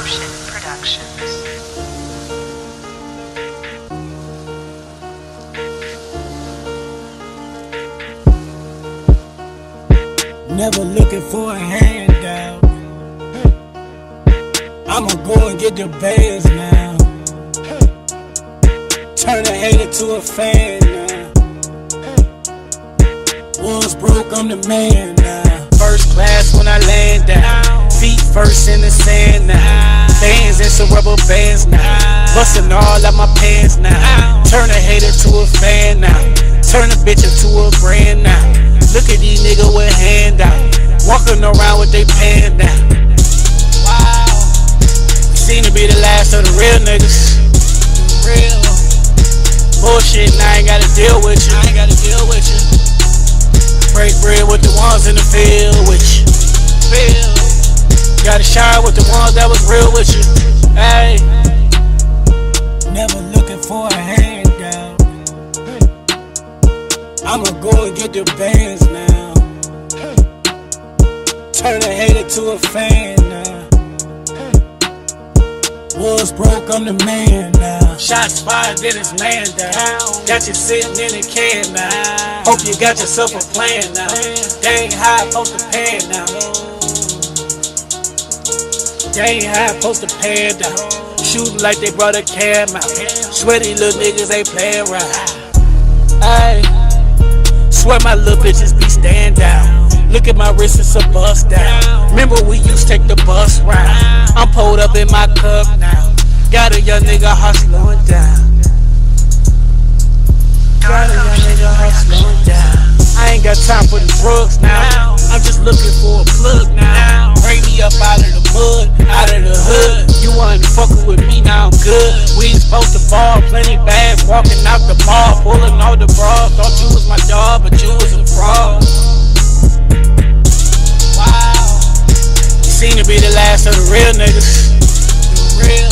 Ocean Productions. Never looking for a handout. I'ma go and get the bands now. Turn a hater to a fan now. Was broke, I'm the man now. First class when I land down. Feet first in the sand now. Bands and some rubber bands now. Bustin' all out my pants now. Turn a hater to a fan now. Turn a bitch into a brand now. Look at these niggas with hand out. Walking around with they pan down. Wow. Seem to be the last of the real niggas. Real bullshit, and I ain't gotta deal with you. Break bread with the ones in the field with you. Gotta shine with the ones that was real with you. Hey. Never looking for a handout. I'ma go and get the bands now. Turn a hater to a fan now. Was broke, I'm the man now. Shots fired, then it's man down. Got you sitting in a can now. Hope you got yourself a plan now. They ain't high, post the pan now. They ain't high, post the pan down. Shooting like they brought a cam out. Sweaty little niggas ain't playing right. Ayy. Swear my little bitches be stand down. Look at my wrist, it's a bust down. Remember we used to take the bus ride. I'm pulled up in my cup now. Got a young nigga heart slowing down. Got a young nigga heart slowing down. I ain't got time for the drugs now. I'm just looking for a plug now. Bring me up out of the mud, out of the hood. You wasn't fucking with me, now I'm good. We ain't supposed to ball, plenty bags, walking out the mall, pulling all the bras. Thought you was my dog, but you was a fraud. Wow. You seem to be the last of the real niggas. The real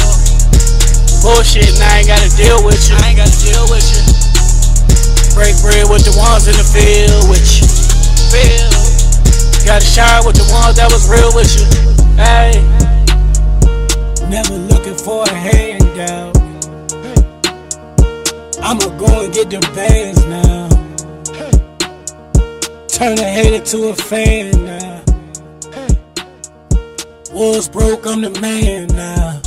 bullshit, and I ain't gotta deal with you. Break bread with the ones in the field with you. Gotta shine with the ones that was real with you. Hey. Never looking for a handout. I'ma go and get the bands now. Turn a hater to a fan now. Was broke, I'm the man now.